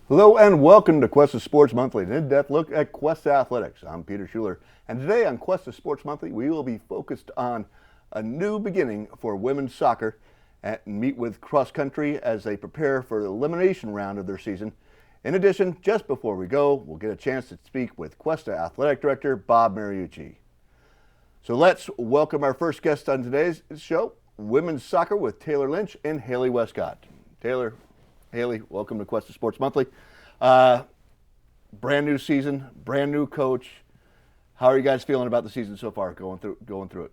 Hello and welcome to Cuesta Sports Monthly, an in-depth look at Cuesta athletics. I'm Peter Schuler, and today on Cuesta Sports Monthly, we will be focused on a new beginning for women's soccer and meet with cross country as they prepare for the elimination round of their season. In addition, just before we go, we'll get a chance to speak with Cuesta Athletic Director Bob Mariucci. So let's welcome our first guest on today's show, women's soccer with Taylor Lynch and Hailey Westcott. Taylor, Hailey, welcome to Cuesta Sports Monthly. Brand new season, brand new coach. How are you guys feeling about the season so far, going through it?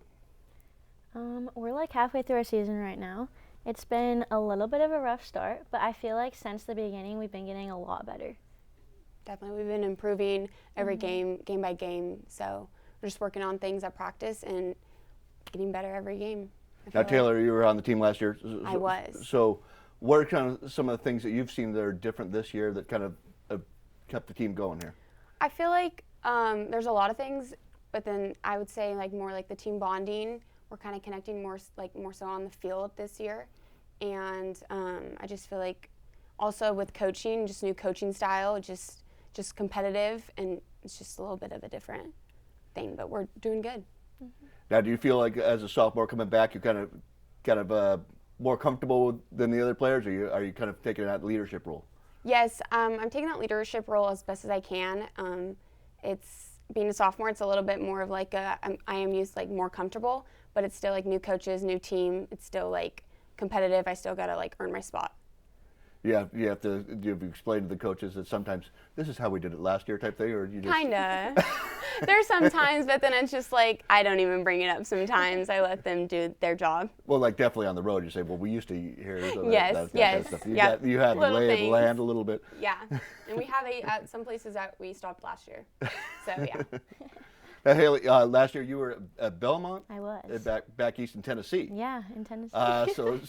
We're like halfway through our season right now. It's been a little bit of a rough start, but I feel like since the beginning we've been getting a lot better. Definitely, we've been improving every game by game. So we're just working on things at practice and getting better every game. Now, Taylor, you were on the team last year. I was. So what are kind of some of the things that you've seen that are different this year that kind of kept the team going here? I feel like there's a lot of things, but then I would say more like the team bonding. We're kind of connecting more so on the field this year, and I just feel like also with coaching, just new coaching style, just competitive, and it's just a little bit of a different thing, but we're doing good. Mm-hmm. Now, do you feel like as a sophomore coming back, you're kind of more comfortable than the other players, or are you kind of taking that leadership role? Yes, I'm taking that leadership role as best as I can. It's being a sophomore, it's a little bit more of like I am used more comfortable, but it's still like new coaches, new team. It's still like competitive. I still gotta earn my spot. Yeah, you have to explain to the coaches that sometimes this is how we did it last year type thing, or you just Kinda. There's some times, but then it's just I don't even bring it up sometimes. I let them do their job. Well, definitely on the road, you say, well, we used to hear Yes, that yes. kind of stuff. You have the Little lay of the things. land a little bit. Yeah, and we have at some places that we stopped last year. So yeah. Now, Hailey, last year you were at Belmont. I was. Back east in Tennessee. Yeah, in Tennessee. So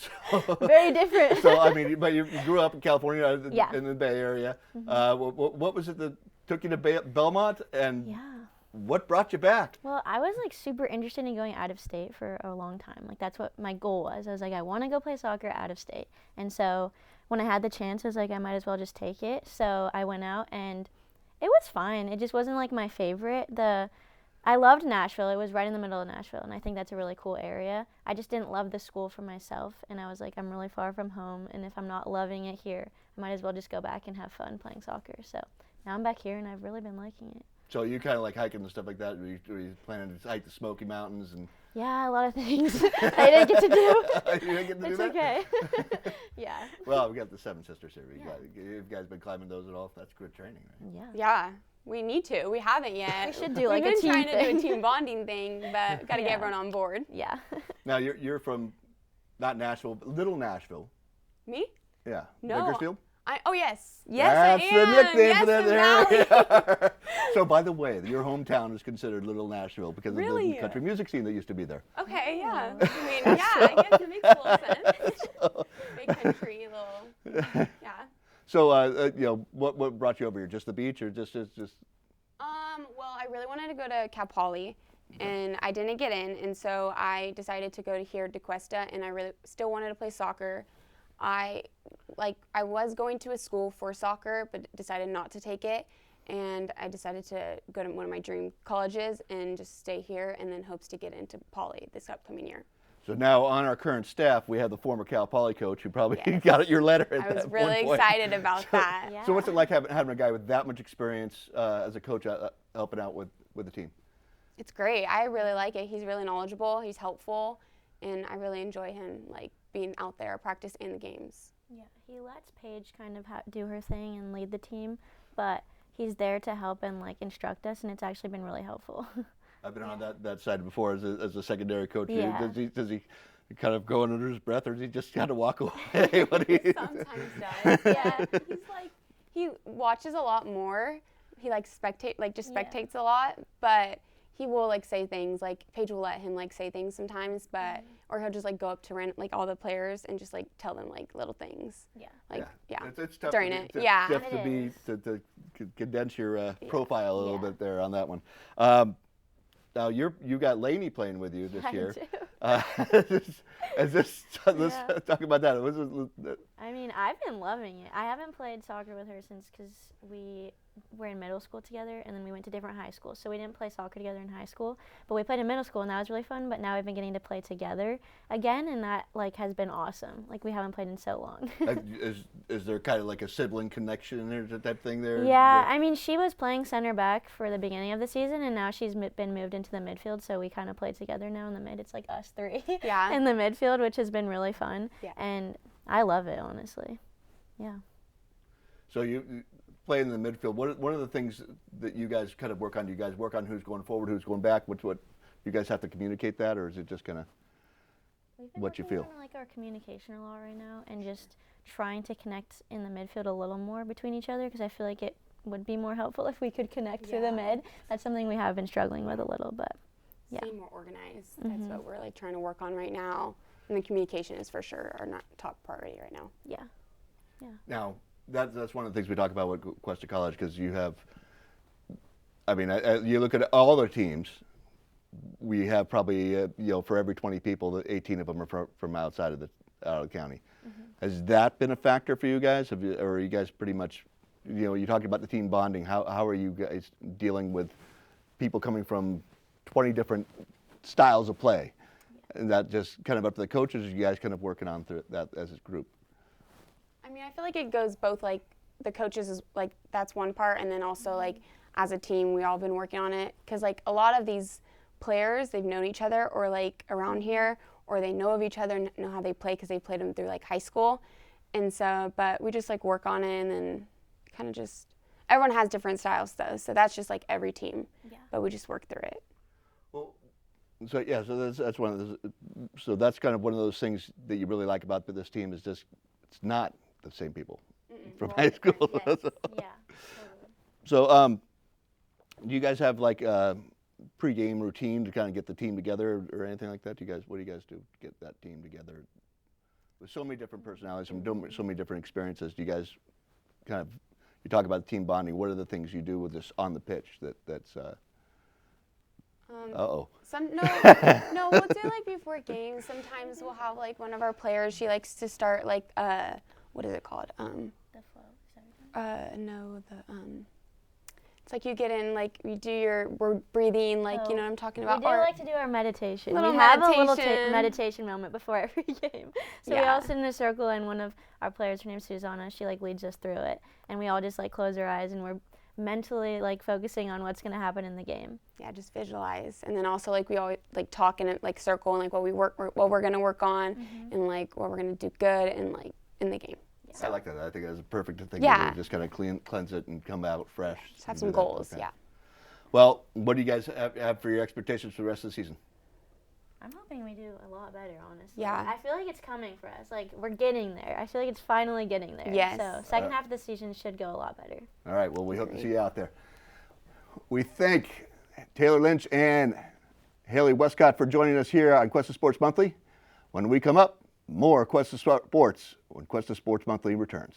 Very different. So I mean, but you grew up in California, in the Bay Area. Mm-hmm. What was it that took you to Belmont, and Yeah. what brought you back? Well, I was super interested in going out of state for a long time. That's what my goal was. I was I want to go play soccer out of state. And so when I had the chance, I was I might as well just take it. So I went out, and it was fine. It just wasn't my favorite. I loved Nashville. It was right in the middle of Nashville, and I think that's a really cool area. I just didn't love the school for myself, and I was I'm really far from home, and if I'm not loving it here, I might as well just go back and have fun playing soccer. So now I'm back here, and I've really been liking it. So you kind of like hiking and stuff like that? Were you planning to hike the Smoky Mountains? And Yeah, a lot of things I didn't get to do. You didn't get to do It's that? okay. Yeah. Well, we got the Seven Sisters here. Yeah. You guys been climbing those at all? That's good training, right? Yeah. Yeah, we need to. We haven't yet. We should do We've a been team trying to do thing. a team bonding thing, but got to get Yeah. everyone on board. Yeah. Now you're from not Nashville, but Little Nashville. Me? Yeah. No. Bakersfield? Oh yes, yes That's I am. the nickname yes, for that the Valley. area. So, by the way, your hometown is considered Little Nashville because of Really? the country music scene that used to be there. Okay, yeah. I mean, yeah, I guess it makes a little sense. Big country, little, yeah. So, what brought you over here? Just the beach, or just? Well, I really wanted to go to Cal Poly, and I didn't get in, and so I decided to go here to Cuesta, and I really still wanted to play soccer. I was going to a school for soccer, but decided not to take it, and I decided to go to one of my dream colleges and just stay here, and then hopes to get into Poly this upcoming year. So now on our current staff, we have the former Cal Poly coach who probably Yes. got your letter at I was that really one point. excited about that. Yeah. So what's it like having a guy with that much experience as a coach helping out with the team? It's great. I really like it. He's really knowledgeable. He's helpful, and I really enjoy him being out there, practice and the games. Yeah, he lets Paige kind of do her thing and lead the team, but he's there to help and instruct us, and it's actually been really helpful. I've been on that side before as a secondary coach. Yeah. Does he kind of go under his breath, or does he just kind of walk away? What do you? Sometimes does. Yeah, he watches a lot more. He spectates a lot, but he will say things Paige will let him say things sometimes, but or he'll just go up to all the players and just tell them little things. Yeah. It's tough during to, it. to, Yeah. tough It to condense your profile a little Yeah. bit there on that one. Now you got Laney playing with you this I year. do. Let's Yeah. talk about that. I mean, I've been loving it. I haven't played soccer with her since because we were in middle school together, and then we went to different high schools. So we didn't play soccer together in high school, but we played in middle school, and that was really fun. But now we've been getting to play together again, and that like has been awesome. Like we haven't played in so long. Is there kind of like a sibling connection there, that thing there? Yeah, I mean, she was playing center back for the beginning of the season, and now she's been moved into the midfield, so we kind of play together now in the mid. It's like us three Yeah. in the midfield, which has been really fun. Yeah. And I love it, honestly. Yeah. So you play in the midfield. What are the things that you guys kind of work on? Do you guys work on who's going forward, who's going back? What you guys have to communicate that, or is it just kind of what you feel? On, like our communication a lot right now, and just trying to connect in the midfield a little more between each other, because I feel like it would be more helpful if we could connect through the mid. That's something we have been struggling with a little, but yeah. Being more organized. That's what we're like trying to work on right now. And the communication is for sure our not top priority right now. Yeah. Yeah. Now, that's one of the things we talk about with Cuesta College, because you have, I mean, you look at all their teams, we have probably, for every 20 people, 18 of them are from outside of the county. Has that been a factor for you guys? Or are you guys pretty much, you're talking about the team bonding. How are you guys dealing with people coming from 20 different styles of play? And that just kind of up to the coaches, or you guys kind of working on through that as a group? I mean, I feel like it goes both, like the coaches is like that's one part, and then also like as a team we all been working on it, because like a lot of these players, they've known each other or like around here, or they know of each other and know how they play because they played them through like high school. And so, but we just like work on it, and then kind of just, everyone has different styles though, so that's just like every team. Yeah. But we just work through it. Well, so yeah, so that's one of those. So that's kind of one of those things that you really like about this team, is just it's not the same people from high school. Yes. Yeah. Totally. So, do you guys have like a pre-game routine to kind of get the team together, or anything like that? What do you guys do to get that team together? With so many different personalities, from so many different experiences, do you guys kind of, you talk about team bonding? What are the things you do with this on the pitch that's? No, we'll do like before games. Sometimes we'll have like one of our players. She likes to start like what is it called? The flow. Is that it's like you get in, like you do your breathing, like you know what I'm talking about. We do like to do our meditation. Little We have a little meditation. meditation moment before every game. So we all sit in a circle, and one of our players, her name's Susanna, she like leads us through it, and we all just like close our eyes, and we're mentally like focusing on what's going to happen in the game. Yeah, just visualize. And then also like we always like talk in a like circle, and like what we're going to work on, and like what we're going to do good and like in the game. I like that. I think that's a perfect thing Yeah. to do. Just kind of cleanse it and come out fresh. Just have and some do that. goals. Okay. Yeah. Well, what do you guys have for your expectations for the rest of the season? I'm hoping we do a lot better, honestly. Yeah. I feel like it's coming for us. Like, we're getting there. I feel like it's finally getting there. Yes. So, second half of the season should go a lot better. All right. Well, we hope to see you out there. We thank Taylor Lynch and Hailey Westcott for joining us here on Cuesta Sports Monthly. When we come up, more Cuesta Sports when Cuesta Sports Monthly returns.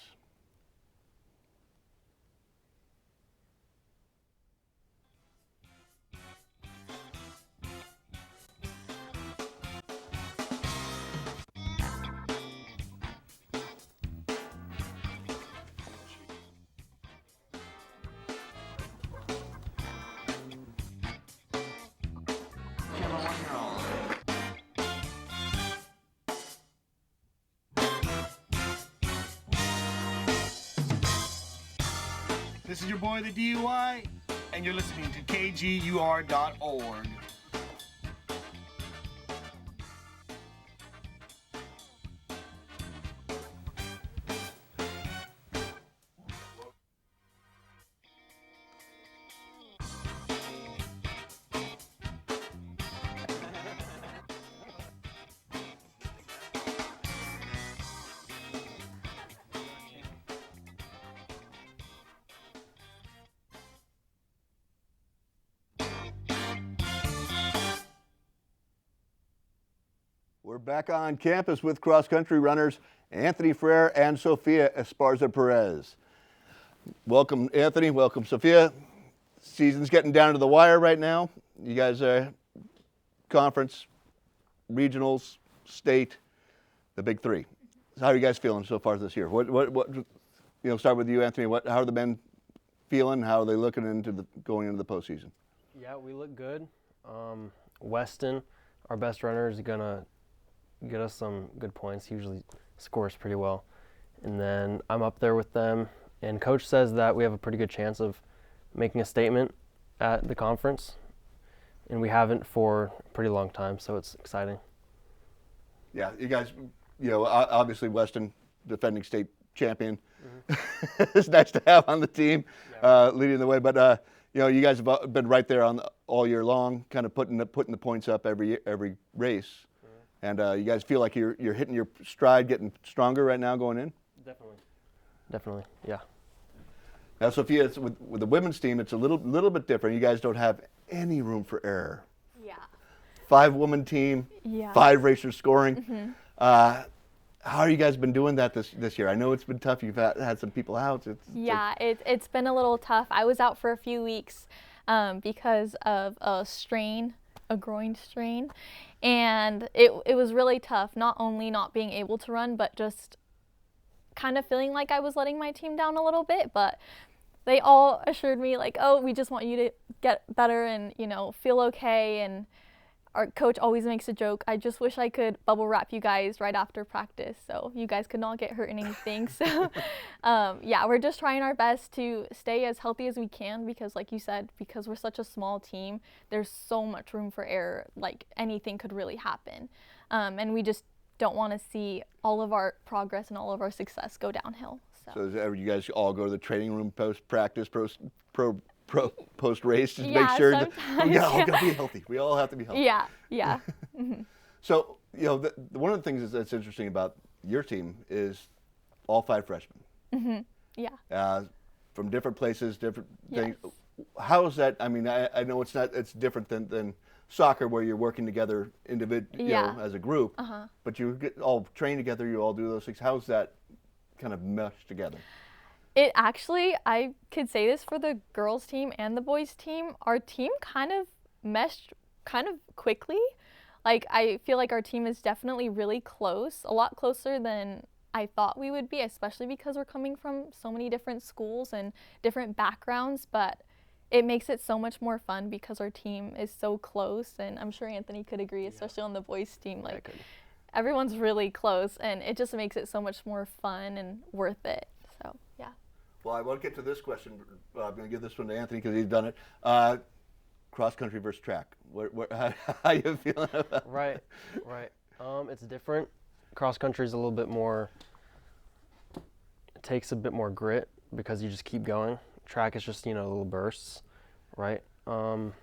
This is your boy, the DUI, and you're listening to KGUR.org. We're back on campus with cross-country runners Anthony Frere and Sophia Esparza Perez. Welcome, Anthony. Welcome, Sophia. Season's getting down to the wire right now. You guys are conference regionals, state, the big three. So how are you guys feeling so far this year? Start with you, Anthony. How are the men feeling? How are they looking going into the postseason? Yeah, we look good. Weston, our best runner, is gonna get us some good points. He usually scores pretty well. And then I'm up there with them. And Coach says that we have a pretty good chance of making a statement at the conference. And we haven't for a pretty long time, so it's exciting. Yeah, you guys, obviously Weston, defending state champion. Mm-hmm. It's nice to have on the team, leading the way. But you guys have been right there all year long, kind of putting the points up every race. Mm-hmm. And you guys feel like you're hitting your stride, getting stronger right now going in. Definitely, yeah. Now, Sophia, with the women's team, it's a little bit different. You guys don't have any room for error. Yeah. 5-woman team, Yeah. 5 racers scoring. Mm-hmm. How have you guys been doing that this year? I know it's been tough. You've had some people out. It's been a little tough. I was out for a few weeks because of a groin strain, and it was really tough. Not only not being able to run, but just kind of feeling like I was letting my team down a little bit. But they all assured me like, oh, we just want you to get better and feel okay. And our coach always makes a joke, I just wish I could bubble wrap you guys right after practice so you guys could not get hurt in anything. So we're just trying our best to stay as healthy as we can because like you said, because we're such a small team, there's so much room for error, like anything could really happen. And we just don't want to see all of our progress and all of our success go downhill. So you guys all go to the training room post-practice, post-race to make sure that we all got to be healthy. We all have to be healthy. Yeah. Mm-hmm. So, one of the things that's interesting about your team is all 5 freshmen. Mm-hmm. Yeah. From different places, different things. Yes. How is that? I mean, I know it's different than soccer where you're working together as a group, but you get all train together, you all do those things. How's that kind of meshed together? It actually, I could say this for the girls team and the boys team, our team kind of meshed kind of quickly. Like I feel like our team is definitely really close, a lot closer than I thought we would be, especially because we're coming from so many different schools and different backgrounds, but it makes it so much more fun because our team is so close, and I'm sure Anthony could agree, especially on the boys team. Like everyone's really close, and it just makes it so much more fun and worth it. So yeah. Well, I want to get to this question. I'm going to give this one to Anthony because he's done it. Cross country versus track. How you feeling about that? Right. It's different. Cross country is a little bit more. It takes a bit more grit because you just keep going. Track is just little bursts, right? And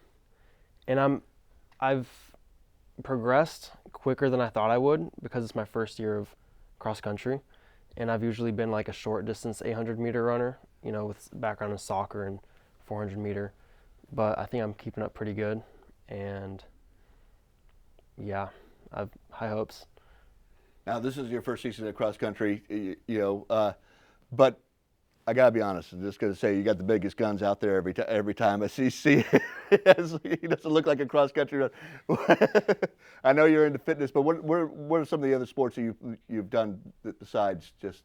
I've progressed quicker than I thought I would because it's my first year of cross country, and I've usually been like a short distance 800-meter runner, with background in soccer and 400-meter, but I think I'm keeping up pretty good, and yeah, I've high hopes. Now this is your first season at cross country, but I gotta be honest. I'm just gonna say you got the biggest guns out there every time I see. He doesn't look like a cross country runner. I know you're into fitness, but what are some of the other sports that you've done besides just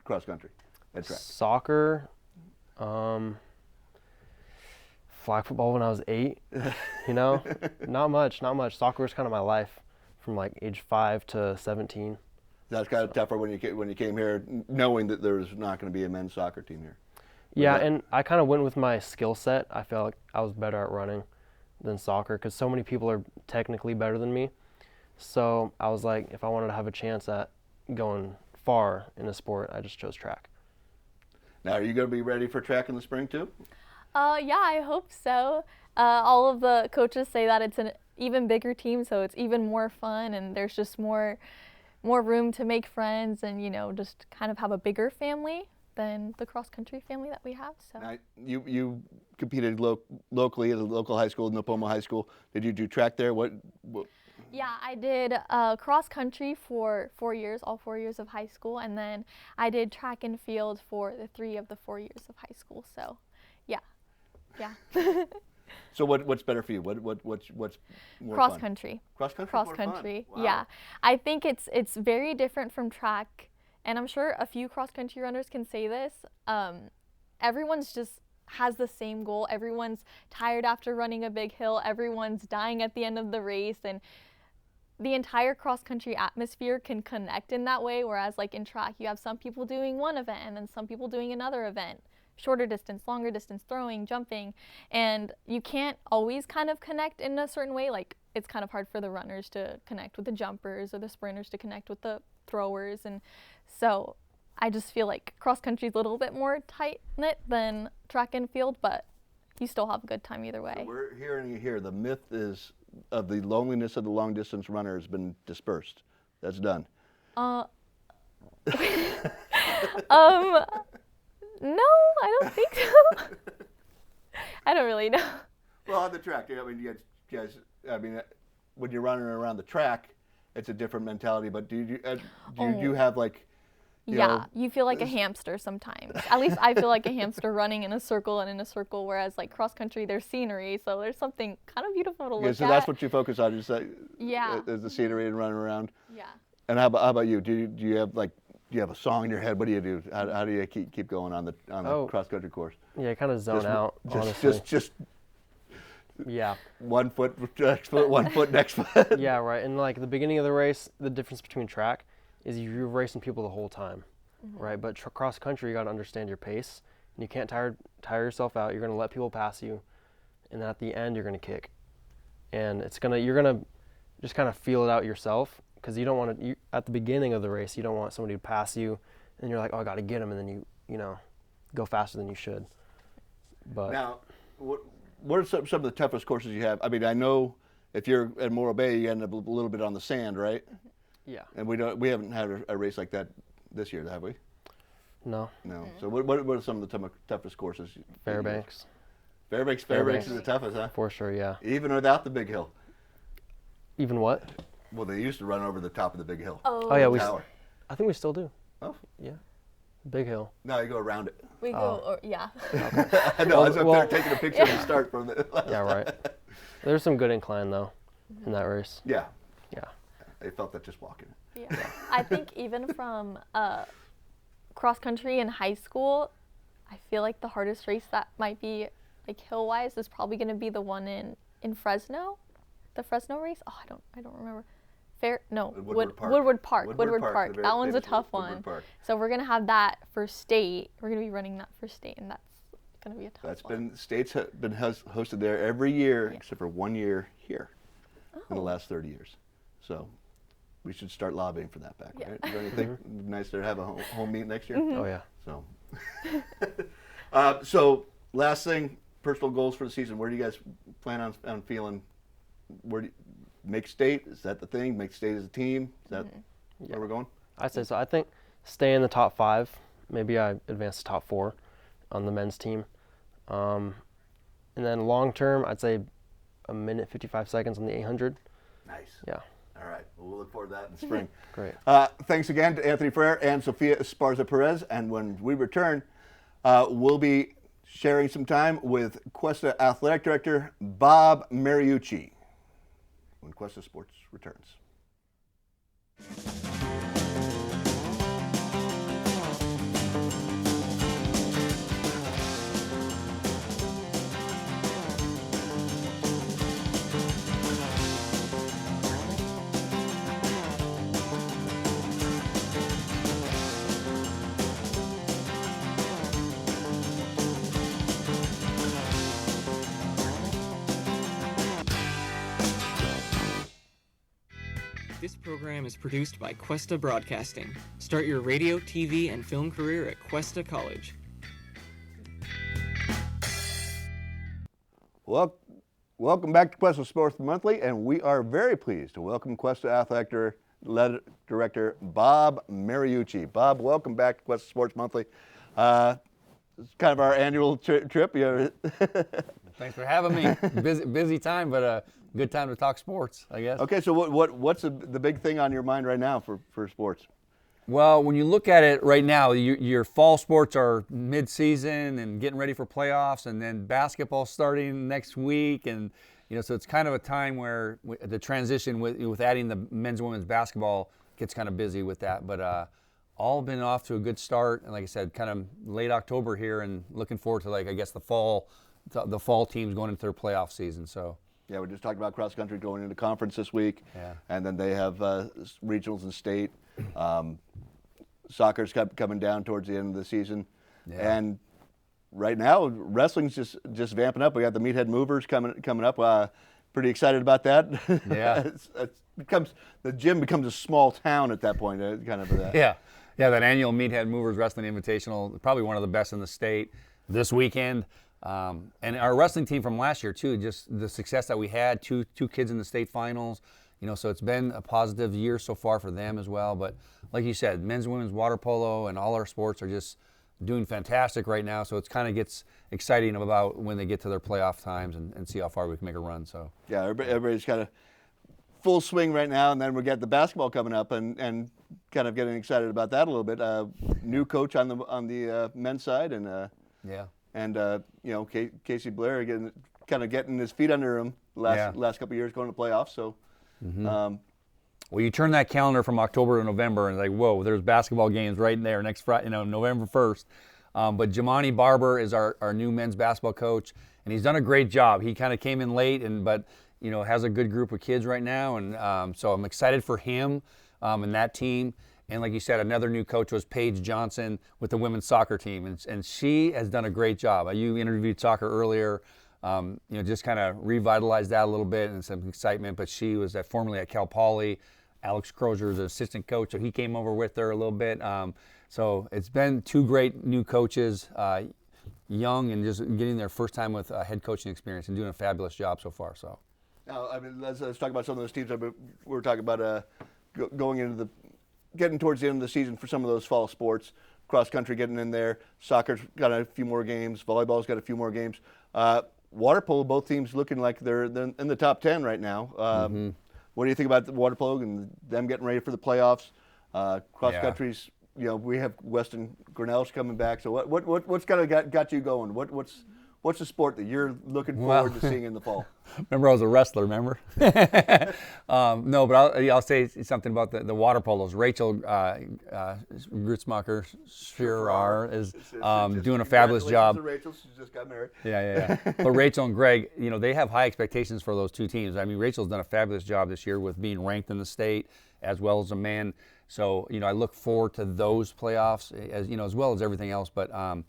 cross country and track? Soccer, flag football when I was 8. Not much. Soccer was kind of my life from like age 5 to 17. That's kind of tougher when you came here, knowing that there was not going to be a men's soccer team here. Yeah, and I kind of went with my skill set. I felt like I was better at running than soccer because so many people are technically better than me. So I was like, if I wanted to have a chance at going far in a sport, I just chose track. Now, are you going to be ready for track in the spring too? Yeah, I hope so. All of the coaches say that it's an even bigger team, so it's even more fun, and there's just more room to make friends and, just kind of have a bigger family than the cross-country family that we have. So now, you competed locally at a local high school, Napomo High School. Did you do track there? What? Yeah, I did cross-country for 4 years, all 4 years of high school, and then I did track and field for the 3 of the 4 years of high school. So, yeah. So what's better for you? What's more Cross fun? country. Cross country. Cross more fun. country. Wow. Yeah. I think it's very different from track, and I'm sure a few cross country runners can say this. Everyone's just has the same goal. Everyone's tired after running a big hill. Everyone's dying at the end of the race, and the entire cross country atmosphere can connect in that way, whereas like in track you have some people doing one event and then some people doing another event, shorter distance, longer distance, throwing, jumping, and you can't always kind of connect in a certain way. Like it's kind of hard for the runners to connect with the jumpers or the sprinters to connect with the throwers, and so I just feel like cross country is a little bit more tight knit than track and field, but you still have a good time either way. So we're hearing you here. The myth is of the loneliness of the long distance runner has been dispersed. That's done. No, I don't think so. I don't really know. Well, on the track, I mean, you guys. I mean, when you're running around the track, it's a different mentality. But do you have like? You feel like a hamster sometimes. At least I feel like a hamster running in a circle and in a circle, whereas like cross country, there's scenery, so there's something kind of beautiful to look at. So that's what you focus on, just like Yeah. is the scenery and running around. Yeah. And how about you? Do you have like a song in your head? What do you do? How do you keep going on the cross country course? Yeah, kind of zone out. Just yeah. 1 foot next foot, 1 foot next foot. Yeah, right. And like the beginning of the race, the difference between track is you're racing people the whole time, right? But cross country, you got to understand your pace, and you can't tire yourself out. You're gonna let people pass you, and then at the end you're gonna kick, and you're gonna just kind of feel it out yourself, because you don't want to. At the beginning of the race, you don't want somebody to pass you, and you're like, oh, I got to get him, and then you go faster than you should. But Now, what are some of the toughest courses you have? I mean, I know if you're at Morro Bay, you end up a little bit on the sand, right? yeah, And we haven't had a race like that this year, have we? no, No. So what are some of the toughest courses? Fairbanks Fairbanks is the toughest, huh? for sure. Yeah. Even without the big hill. Even what? Well, they used to run over the top of the big hill. Oh yeah, Tower. I think we still do. Oh. Yeah. Big hill. No, you go around it. We go, yeah. I know. I was up Well- there taking a picture of the start from it. Yeah, right. There's some good incline though in that race. Yeah. Yeah. I felt that just walking. Yeah. I think even from cross country in high school, I feel like the hardest race that might be like hill wise is probably going to be the one in Fresno, the Fresno race. Oh, I don't remember. Woodward Park. Woodward Park. Woodward Woodward Park, Park. the very That one's a famous tough Woodward one. Park. So we're gonna have that for state. We're gonna be running that for state, and that's gonna be a tough one. States have been hosted there every year except for 1 year here in the last 30 years. So we should start lobbying for that back, Yeah. right? Don't you think nice to have a home meet next year? Oh yeah. So, so last thing, personal goals for the season. Where do you guys plan on feeling? Make state? Is that the thing? Make state as a team? Is that where we're going? I'd say so. I think stay in the top 5. Maybe I advance to top 4 on the men's team. And then long term, I'd say a minute 55 seconds on the 800. Nice. Yeah. All right. Well, we'll look forward to that in spring. Great. Thanks again to Anthony Frere and Sophia Esparza Perez. And when we return, we'll be sharing some time with Cuesta Athletic Director Bob Mariucci when Cuesta Sports returns. This program is produced by Cuesta Broadcasting. Start your radio, TV, and film career at Cuesta College. Well, welcome back to Cuesta Sports Monthly, and we are very pleased to welcome Cuesta Athletic Director Bob Mariucci. Bob, welcome back to Cuesta Sports Monthly. It's kind of our annual trip. Thanks for having me. Busy time, but a good time to talk sports, I guess. Okay, so what's the big thing on your mind right now for sports? Well, when you look at it right now, your fall sports are mid-season and getting ready for playoffs, and then basketball starting next week, and so it's kind of a time where the transition with adding the men's and women's basketball gets kind of busy with that. But all been off to a good start, and like I said, kind of late October here, and looking forward to the fall teams going into their playoff season. So. Yeah, we just talked about cross country going into conference this week, and then they have regionals and state. Soccer's coming down towards the end of the season, and right now wrestling's just vamping up. We got the Meathead Movers coming up. Pretty excited about that. Yeah, the gym becomes a small town at that point. Kind of that. Yeah, that annual Meathead Movers Wrestling Invitational, probably one of the best in the state this weekend. And our wrestling team from last year too, just the success that we had, two kids in the state finals, so it's been a positive year so far for them as well. But like you said, men's and women's water polo and all our sports are just doing fantastic right now. So it's kind of gets exciting about when they get to their playoff times and see how far we can make a run. So yeah, everybody's kind of full swing right now, and then we got the basketball coming up, and kind of getting excited about that a little bit. New coach on the men's side, and Casey Blair getting his feet under him last couple of years, going to playoffs. So, well, you turn that calendar from October to November, and whoa, there's basketball games right in there next Friday, November 1st. But Jamani Barber is our new men's basketball coach, and he's done a great job. He kind of came in late, but has a good group of kids right now, and so I'm excited for him and that team. And like you said, another new coach was Paige Johnson with the women's soccer team, and she has done a great job. You interviewed soccer earlier, just kind of revitalized that a little bit and some excitement. But she was formerly at Cal Poly. Alex Crozier is the assistant coach, so he came over with her a little bit. So it's been two great new coaches, young and just getting their first time with head coaching experience and doing a fabulous job so far. So now, let's talk about some of those teams. We're talking about getting towards the end of the season for some of those fall sports. Cross country getting in there. Soccer's got a few more games. Volleyball's got a few more games. Water polo, both teams looking like they're in the top 10 right now. What do you think about the water polo and them getting ready for the playoffs? Cross country's, we have Weston Grinnell's coming back. So what's kind of got you going? What's the sport that you're looking forward to seeing in the fall? Remember, I was a wrestler, remember? No, but I'll say something about the water polos. Rachel Grutzmacher Frere is doing a fabulous job. Rachel, she just got married. Yeah. But Rachel and Greg, they have high expectations for those two teams. I mean, Rachel's done a fabulous job this year with being ranked in the state as well as a man. So, I look forward to those playoffs as well as everything else. But I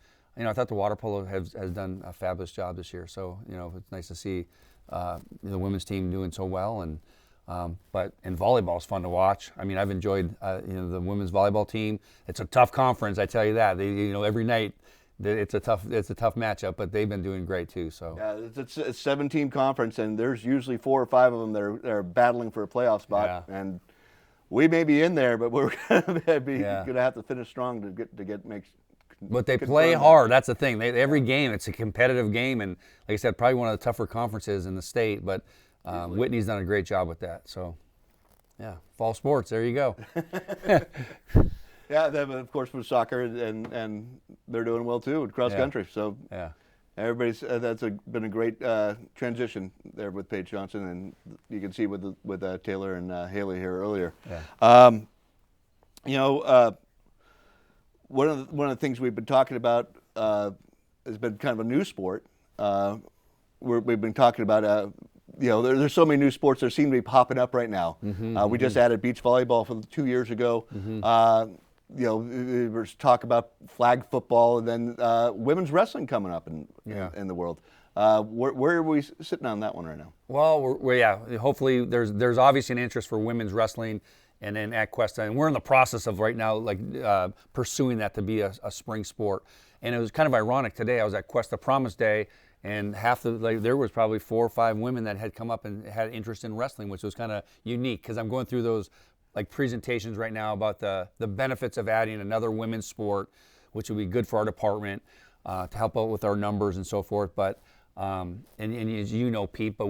thought the water polo has done a fabulous job this year. So, it's nice to see the women's team doing so well. And volleyball is fun to watch. I mean, I've enjoyed the women's volleyball team. It's a tough conference, I tell you that. Every night it's a tough matchup, but they've been doing great too. So yeah, it's a 7-team conference, and there's usually 4 or 5 of them that are battling for a playoff spot. Yeah. And we may be in there, but we're going to have to finish strong to get But they play hard. That's the thing. Every game, it's a competitive game, and like I said, probably one of the tougher conferences in the state. But Whitney's done a great job with that. So, yeah, fall sports. There you go. Yeah, then of course with soccer, and they're doing well too with cross country. So yeah, everybody's been a great transition there with Paige Johnson, and you can see with Taylor and Hailey here earlier. Yeah. One of the things we've been talking about has been kind of a new sport. We've been talking about there's so many new sports that seem to be popping up right now. We just added beach volleyball from 2 years ago. There's talk about flag football, and then women's wrestling coming up in the world. Where are we sitting on that one right now? Well, hopefully there's obviously an interest for women's wrestling. And then at Cuesta, and we're in the process of right now pursuing that to be a spring sport. And it was kind of ironic today. I was at Cuesta Promise Day, and there was probably 4 or 5 women that had come up and had interest in wrestling, which was kind of unique because I'm going through those presentations right now about the benefits of adding another women's sport, which would be good for our department to help out with our numbers and so forth. But And as you know, Pete, but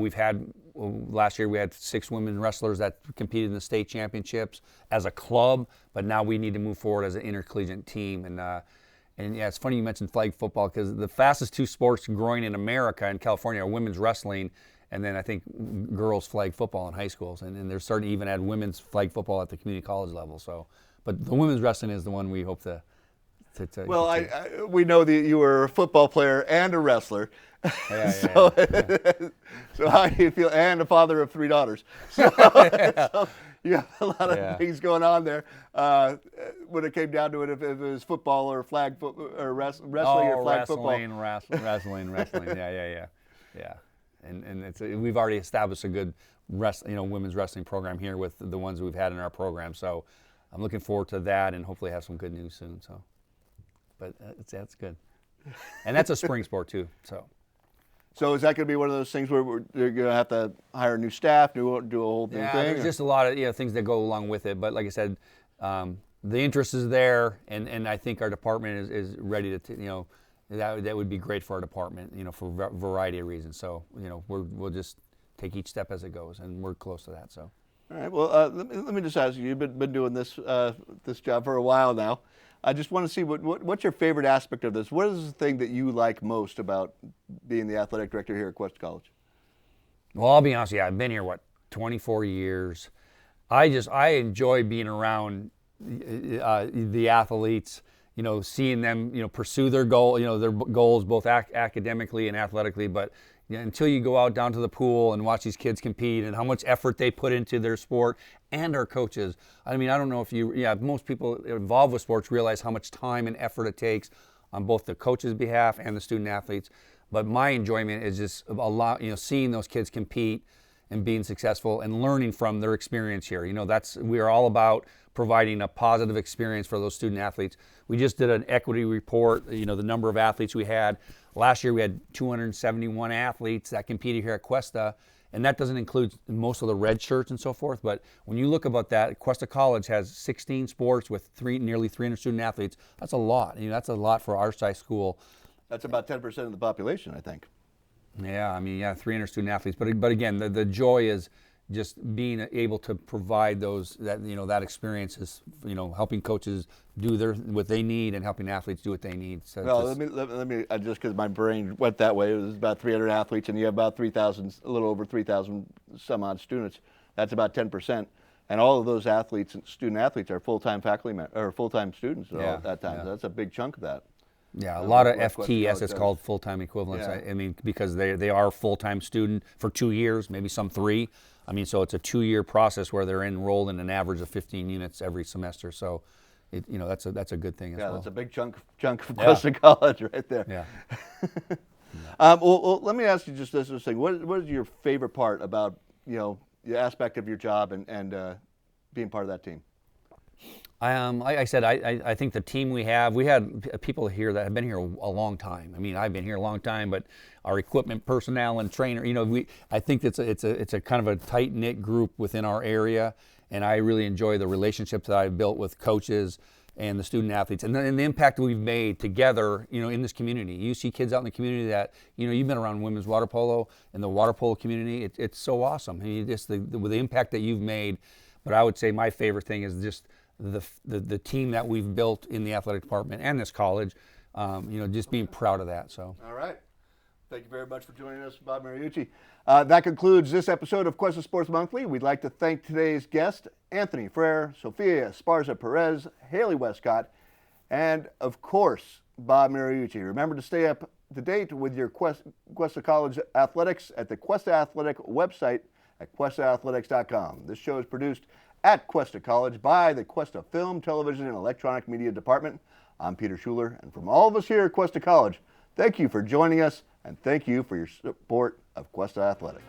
last year we had 6 women wrestlers that competed in the state championships as a club, but now we need to move forward as an intercollegiate team. And yeah, it's funny you mentioned flag football, because the fastest 2 sports growing in America and California are women's wrestling, and then I think girls flag football in high schools, and they're starting to even add women's flag football at the community college level. So, but the women's wrestling is the one we hope to well, we know that you were a football player and a wrestler. So how do you feel? And a father of 3 daughters. So, so you have a lot of things going on there. When it came down to it, if it was football or flag or wrestling or flag football. Wrestling. Yeah. And we've already established a good women's wrestling program here with the ones we've had in our program. So I'm looking forward to that, and hopefully have some good news soon. So. But that's good, and that's a spring sport too. So is that going to be one of those things where you're going to have to hire new staff, do a whole new thing? There's just a lot of things that go along with it. But like I said, the interest is there, and I think our department is ready to that would be great for our department, for a variety of reasons. So we'll just take each step as it goes, and we're close to that. So. All right. Well, let me just ask you. You've been doing this job for a while now. I just want to see what's your favorite aspect of this. What is the thing that you like most about being the athletic director here at Cuesta College? Well, I'll be honest with you. I've been here 24 years. I enjoy being around the athletes. Seeing them pursue their goals both academically and athletically. But until you go out down to the pool and watch these kids compete and how much effort they put into their sport, and our coaches. I mean, I don't know if most people involved with sports realize how much time and effort it takes on both the coaches' behalf and the student athletes. But my enjoyment is just a lot, seeing those kids compete and being successful and learning from their experience here. We are all about providing a positive experience for those student athletes. We just did an equity report, the number of athletes we had. Last year we had 271 athletes that competed here at Cuesta, and that doesn't include most of the red shirts and so forth. But when you look about that, Cuesta College has 16 sports with nearly 300 student athletes. That's a lot. That's a lot for our size school. That's about 10% of the population, I think. Yeah, 300 student athletes. But again, the joy is just being able to provide that experience is, helping coaches do what they need and helping athletes do what they need. So well, let me just because my brain went that way. It was about 300 athletes, and you have about 3,000, a little over 3,000 some odd students. That's about 10%, and all of those student athletes are full-time faculty or full-time students at that time. So that's a big chunk of that. Yeah, a lot of FTS, it's called full-time equivalents. Yeah. I mean, because they are full-time student for 2 years, maybe some 3. I mean, so it's a 2-year process where they're enrolled in an average of 15 units every semester. So, that's a good thing as well. Yeah, that's a big chunk of Cuesta College right there. Yeah. Well, let me ask you just this thing. What is your favorite part about the aspect of your job and being part of that team? Like I said, I think the team we had people here that have been here a long time. I mean, I've been here a long time, but our equipment personnel and trainer, I think it's a kind of a tight-knit group within our area, and I really enjoy the relationships that I've built with coaches and the student athletes, and the impact we've made together, in this community. You see kids out in the community that, you've been around women's water polo and the water polo community. It's so awesome. I mean, just with the impact that you've made. But I would say my favorite thing is just the team that we've built in the athletic department and this college, just being proud of that. So. All right. Thank you very much for joining us, Bob Mariucci. That concludes this episode of Cuesta Sports Monthly. We'd like to thank today's guests, Anthony Frere, Sophia, Esparza, Perez, Hailey, Westcott, and, of course, Bob Mariucci. Remember to stay up to date with your Cuesta College athletics at the Cuesta Athletic website at cuestaathletics.com. This show is produced at Cuesta College by the Cuesta Film, Television, and Electronic Media Department. I'm Peter Schuler, and from all of us here at Cuesta College, thank you for joining us, and thank you for your support of Cuesta Athletics.